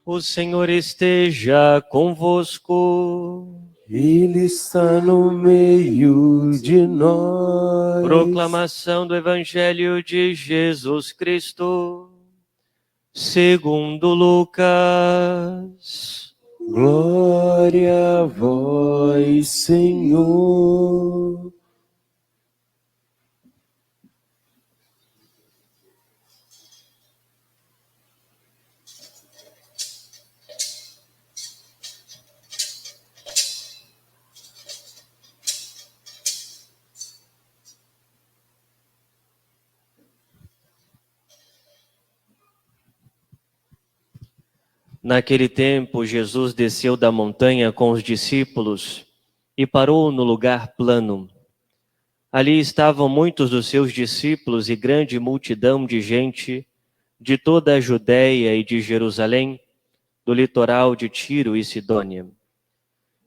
O Senhor esteja convosco. Ele está no meio de nós. Proclamação do Evangelho de Jesus Cristo, segundo Lucas. Glória a vós, Senhor. Naquele tempo, Jesus desceu da montanha com os discípulos e parou no lugar plano. Ali estavam muitos dos seus discípulos e grande multidão de gente de toda a Judéia e de Jerusalém, do litoral de Tiro e Sidônia.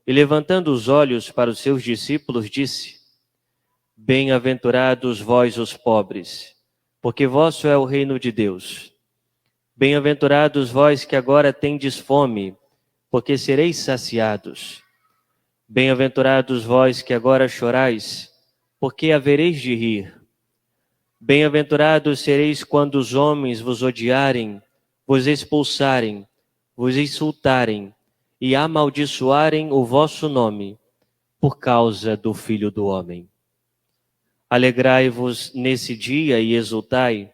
E levantando os olhos para os seus discípulos, disse: Bem-aventurados vós os pobres, porque vosso é o reino de Deus. Bem-aventurados vós que agora tendes fome, porque sereis saciados. Bem-aventurados vós que agora chorais, porque havereis de rir. Bem-aventurados sereis quando os homens vos odiarem, vos expulsarem, vos insultarem e amaldiçoarem o vosso nome, por causa do Filho do Homem. Alegrai-vos nesse dia e exultai,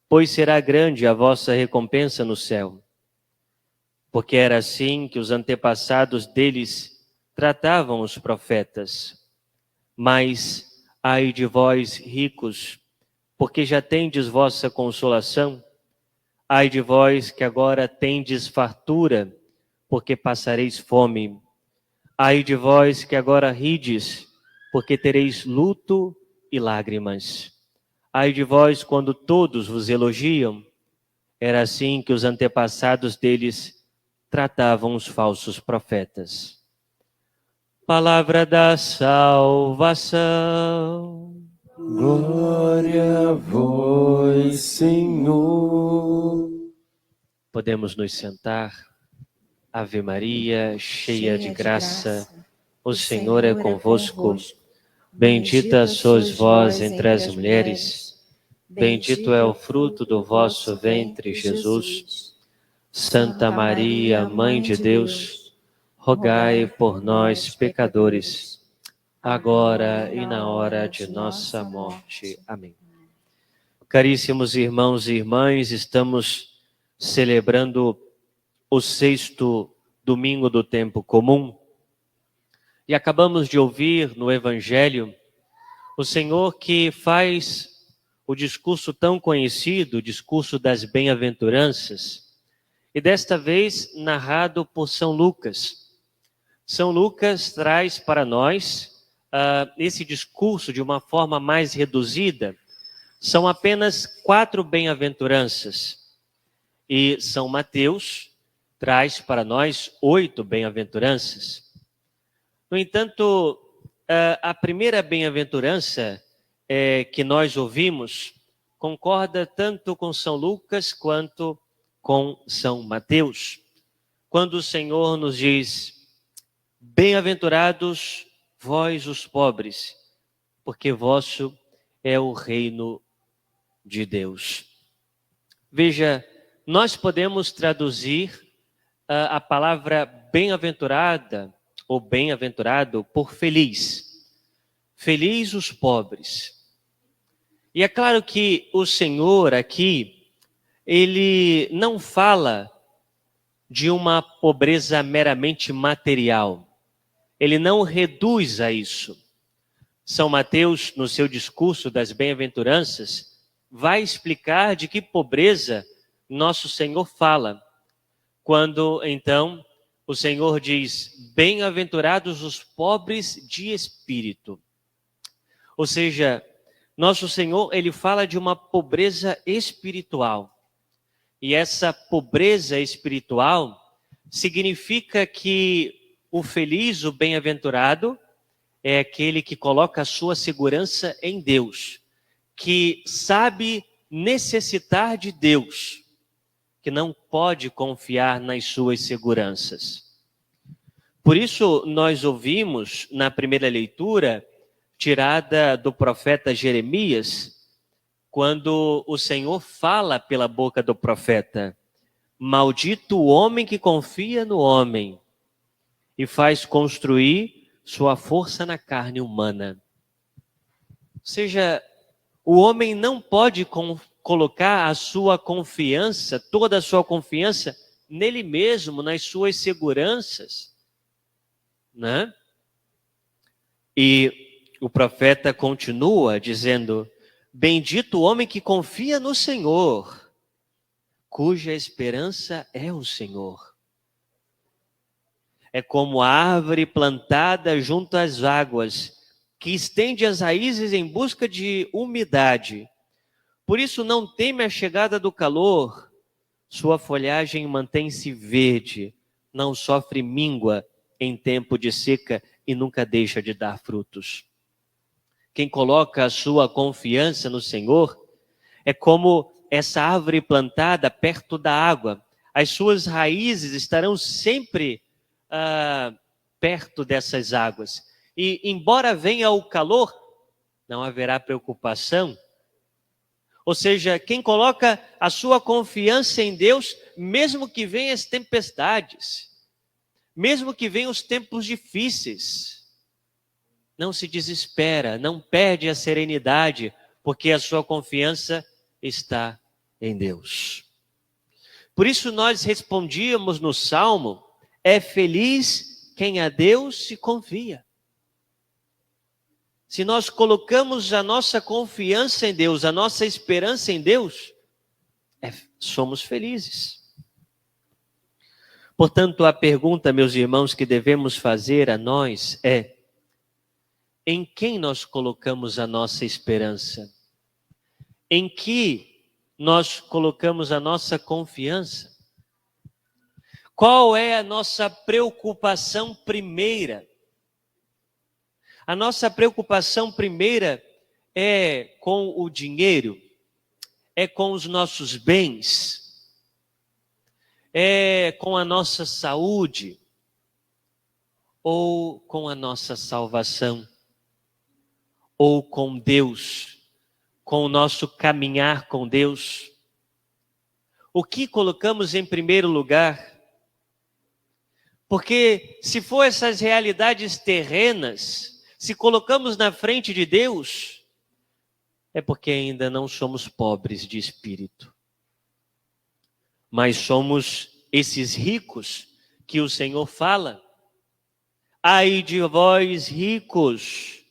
pois será grande a vossa recompensa no céu. Porque era assim que os antepassados deles tratavam os profetas. Mas, ai de vós, ricos, porque já tendes vossa consolação. Ai de vós que agora tendes fartura, porque passareis fome. Ai de vós que agora rides, porque tereis luto e lágrimas. Ai de vós quando todos vos elogiam. Era assim que os antepassados deles tratavam os falsos profetas. Palavra da salvação. Glória a vós, Senhor. Podemos nos sentar. Ave Maria, cheia de graça, o Senhor é convosco. Bendita sois vós entre as mulheres, bendito é o fruto do vosso ventre, Jesus. Santa Maria, Mãe de Deus, rogai por nós, pecadores, agora e na hora de nossa morte. Amém. Caríssimos irmãos e irmãs, estamos celebrando o 6º domingo do tempo comum. E acabamos de ouvir no Evangelho o Senhor que faz o discurso tão conhecido, o discurso das bem-aventuranças, e desta vez narrado por São Lucas. São Lucas traz para nós esse discurso de uma forma mais reduzida. São apenas 4 bem-aventuranças. E São Mateus traz para nós 8 bem-aventuranças. No entanto, a primeira bem-aventurança que nós ouvimos concorda tanto com São Lucas quanto com São Mateus, quando o Senhor nos diz: Bem-aventurados vós os pobres, porque vosso é o reino de Deus. Veja, nós podemos traduzir a palavra bem-aventurada ou bem-aventurado por feliz. Feliz os pobres. E é claro que o Senhor aqui, ele não fala de uma pobreza meramente material. Ele não reduz a isso. São Mateus, no seu discurso das bem-aventuranças, vai explicar de que pobreza nosso Senhor fala. Quando, então, o Senhor diz: bem-aventurados os pobres de espírito. Ou seja, nosso Senhor, ele fala de uma pobreza espiritual. E essa pobreza espiritual significa que o feliz, o bem-aventurado, é aquele que coloca a sua segurança em Deus, que sabe necessitar de Deus. que não pode confiar nas suas seguranças. Por isso, nós ouvimos na primeira leitura, tirada do profeta Jeremias, quando o Senhor fala pela boca do profeta: maldito o homem que confia no homem e faz construir sua força na carne humana. Ou seja, o homem não pode colocar a sua confiança, toda a sua confiança, nele mesmo, nas suas seguranças, né? E o profeta continua dizendo: bendito o homem que confia no Senhor, cuja esperança é o Senhor. É como a árvore plantada junto às águas, que estende as raízes em busca de umidade. Por isso não teme a chegada do calor, sua folhagem mantém-se verde, não sofre míngua em tempo de seca e nunca deixa de dar frutos. Quem coloca a sua confiança no Senhor é como essa árvore plantada perto da água. As suas raízes estarão sempre perto dessas águas. E embora venha o calor, não haverá preocupação. Ou seja, quem coloca a sua confiança em Deus, mesmo que venham as tempestades, mesmo que venham os tempos difíceis, não se desespera, não perde a serenidade, porque a sua confiança está em Deus. Por isso nós respondíamos no Salmo: é feliz quem a Deus se confia. Se nós colocamos a nossa confiança em Deus, a nossa esperança em Deus, somos felizes. Portanto, a pergunta, meus irmãos, que devemos fazer a nós é: em quem nós colocamos a nossa esperança? Em que nós colocamos a nossa confiança? Qual é a nossa preocupação primeira? A nossa preocupação primeira é com o dinheiro, é com os nossos bens, é com a nossa saúde ou com a nossa salvação, ou com Deus, com o nosso caminhar com Deus? O que colocamos em primeiro lugar? Porque se for essas realidades terrenas, se colocamos na frente de Deus, é porque ainda não somos pobres de espírito. Mas somos esses ricos que o Senhor fala: ai de vós ricos,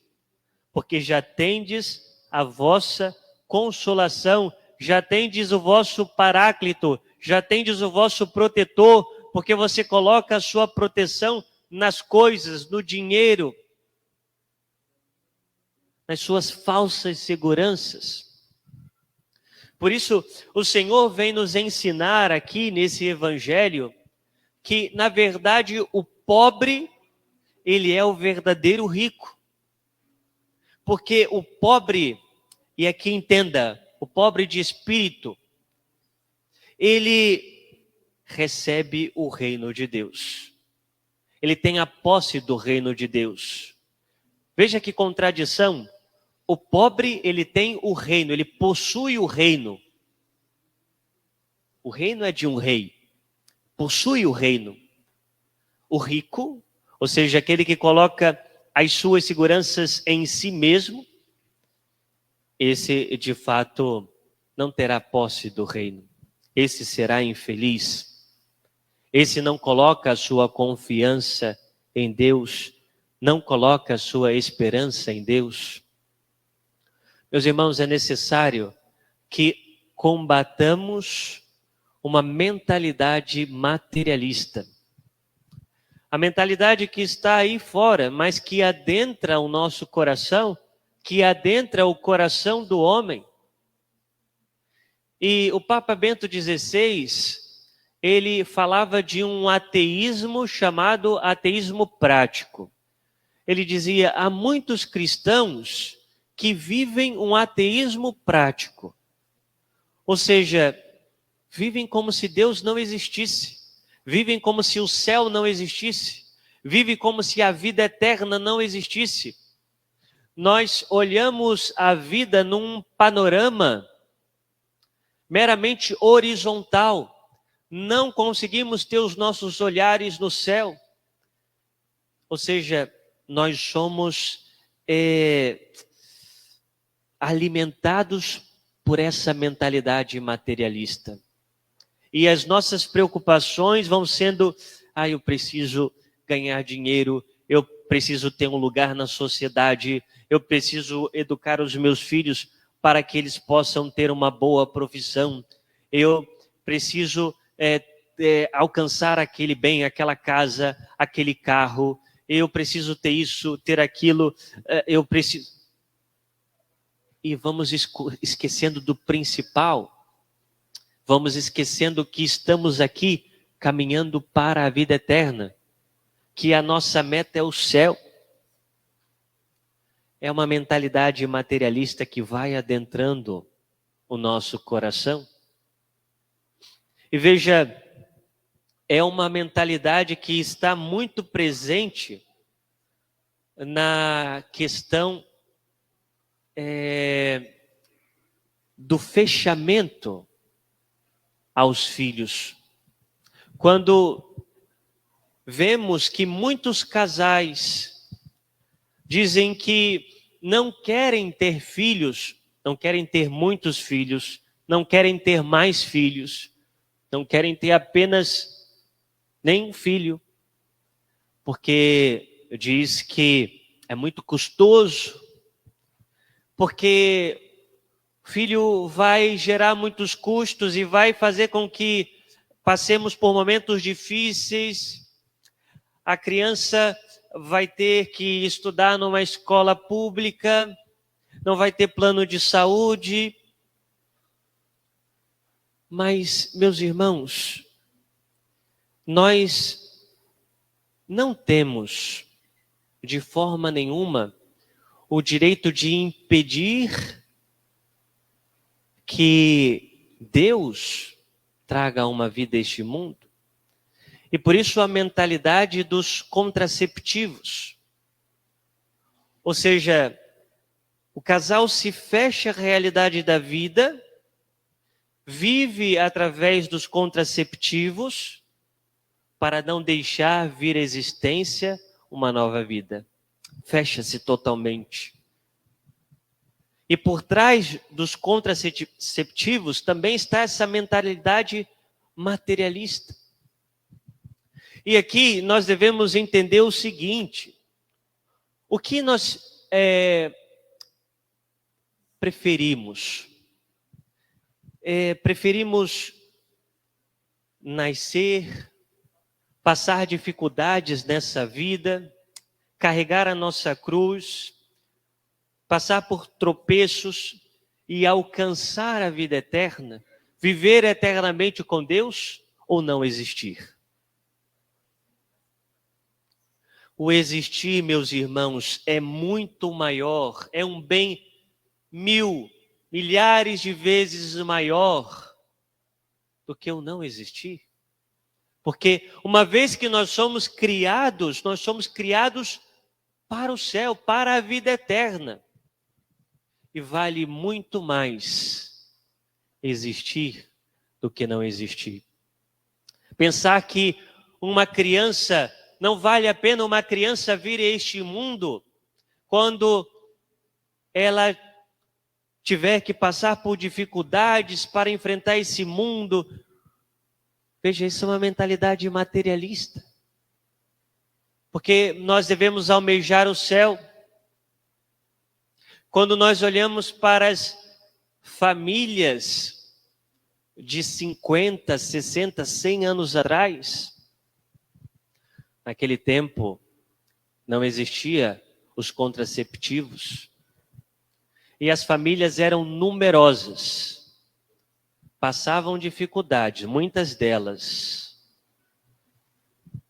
porque já tendes a vossa consolação, já tendes o vosso paráclito, já tendes o vosso protetor, porque você coloca a sua proteção nas coisas, no dinheiro, nas suas falsas seguranças. Por isso, o Senhor vem nos ensinar aqui nesse evangelho que, na verdade, o pobre, ele é o verdadeiro rico. Porque o pobre, e aqui entenda, o pobre de espírito, ele recebe o reino de Deus. Ele tem a posse do reino de Deus. Veja que contradição. O pobre, ele tem o reino, ele possui o reino. O reino é de um rei, possui o reino. O rico, ou seja, aquele que coloca as suas seguranças em si mesmo, esse de fato não terá posse do reino. Esse será infeliz. Esse não coloca a sua confiança em Deus, não coloca a sua esperança em Deus. Meus irmãos, é necessário que combatamos uma mentalidade materialista. A mentalidade que está aí fora, mas que adentra o nosso coração, que adentra o coração do homem. E o Papa Bento XVI, ele falava de um ateísmo chamado ateísmo prático. Ele dizia: há muitos cristãos que vivem um ateísmo prático. Ou seja, vivem como se Deus não existisse, vivem como se o céu não existisse, vivem como se a vida eterna não existisse. Nós olhamos a vida num panorama meramente horizontal, não conseguimos ter os nossos olhares no céu. Ou seja, nós somos alimentados por essa mentalidade materialista. E as nossas preocupações vão sendo, eu preciso ganhar dinheiro, eu preciso ter um lugar na sociedade, eu preciso educar os meus filhos para que eles possam ter uma boa profissão, eu preciso alcançar aquele bem, aquela casa, aquele carro, eu preciso ter isso, ter aquilo, eu preciso... E vamos esquecendo do principal, vamos esquecendo que estamos aqui caminhando para a vida eterna, que a nossa meta é o céu. É uma mentalidade materialista que vai adentrando o nosso coração. E veja, é uma mentalidade que está muito presente na questão do fechamento aos filhos. Quando vemos que muitos casais dizem que não querem ter filhos, não querem ter muitos filhos, não querem ter mais filhos, não querem ter apenas nem um filho, porque diz que é muito custoso, porque filho vai gerar muitos custos e vai fazer com que passemos por momentos difíceis. A criança vai ter que estudar numa escola pública, não vai ter plano de saúde. Mas, meus irmãos, nós não temos de forma nenhuma o direito de impedir que Deus traga uma vida a este mundo. E por isso a mentalidade dos contraceptivos. Ou seja, o casal se fecha à realidade da vida, vive através dos contraceptivos para não deixar vir à existência uma nova vida. Fecha-se totalmente. E por trás dos contraceptivos também está essa mentalidade materialista. E aqui nós devemos entender o seguinte: o que nós preferimos? Preferimos nascer, passar dificuldades nessa vida, carregar a nossa cruz, passar por tropeços e alcançar a vida eterna, viver eternamente com Deus ou não existir? O existir, meus irmãos, é muito maior, é um bem milhares de vezes maior do que o não existir. Porque uma vez que nós somos criados para o céu, para a vida eterna. E vale muito mais existir do que não existir. Pensar que uma criança, não vale a pena uma criança vir a este mundo quando ela tiver que passar por dificuldades para enfrentar esse mundo. Veja, isso é uma mentalidade materialista. Porque nós devemos almejar o céu. Quando nós olhamos para as famílias de 50, 60, 100 anos atrás, naquele tempo não existia os contraceptivos e as famílias eram numerosas, passavam dificuldades, muitas delas.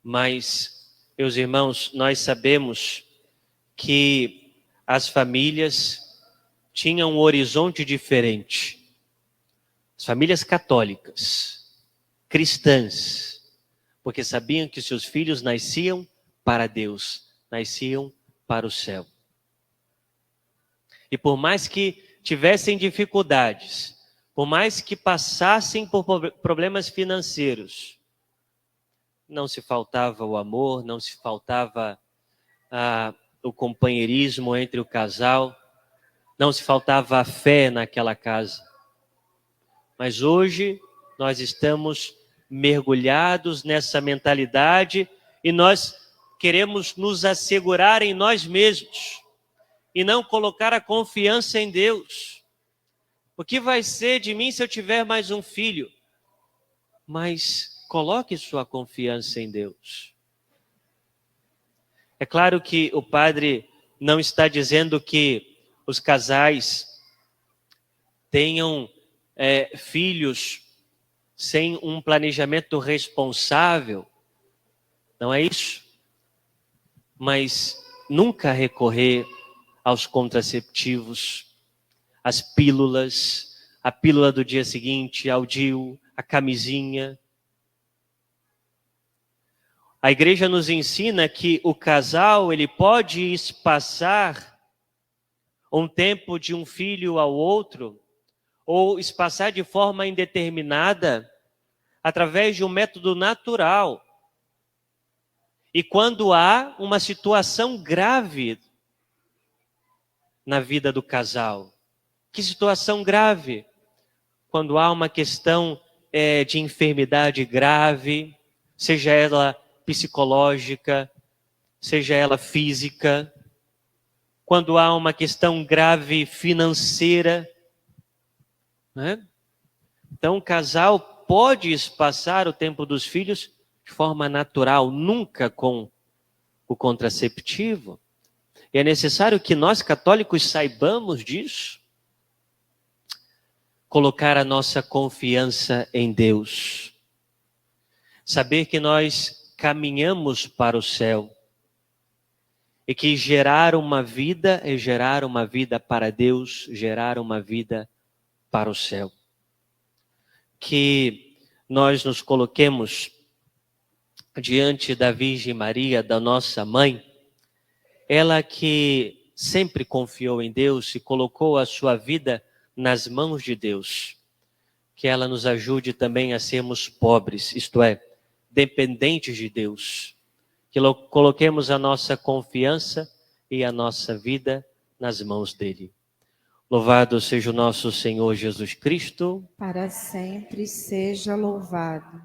Mas, meus irmãos, nós sabemos que as famílias tinham um horizonte diferente. As famílias católicas, cristãs, porque sabiam que seus filhos nasciam para Deus, nasciam para o céu. E por mais que tivessem dificuldades, por mais que passassem por problemas financeiros, não se faltava o amor, não se faltava o companheirismo entre o casal, não se faltava a fé naquela casa. Mas hoje nós estamos mergulhados nessa mentalidade e nós queremos nos assegurar em nós mesmos e não colocar a confiança em Deus. O que vai ser de mim se eu tiver mais um filho? Mas coloque sua confiança em Deus. É claro que o padre não está dizendo que os casais tenham filhos sem um planejamento responsável. Não é isso. Mas nunca recorrer aos contraceptivos, às pílulas, a pílula do dia seguinte, ao DIU, a camisinha. A igreja nos ensina que o casal ele pode espaçar um tempo de um filho ao outro, ou espaçar de forma indeterminada, através de um método natural. E quando há uma situação grave na vida do casal. Que situação grave? Quando há uma questão de enfermidade grave, seja ela psicológica, seja ela física. Quando há uma questão grave financeira, né? Então o casal pode espaçar o tempo dos filhos de forma natural, nunca com o contraceptivo. E é necessário que nós católicos saibamos disso. Colocar a nossa confiança em Deus. Saber que nós caminhamos para o céu. E que gerar uma vida é gerar uma vida para Deus, gerar uma vida para o céu. Que nós nos coloquemos diante da Virgem Maria, da nossa mãe, ela que sempre confiou em Deus e colocou a sua vida nas mãos de Deus. Que ela nos ajude também a sermos pobres, isto é, dependentes de Deus. Que coloquemos a nossa confiança e a nossa vida nas mãos dele. Louvado seja o nosso Senhor Jesus Cristo. Para sempre seja louvado.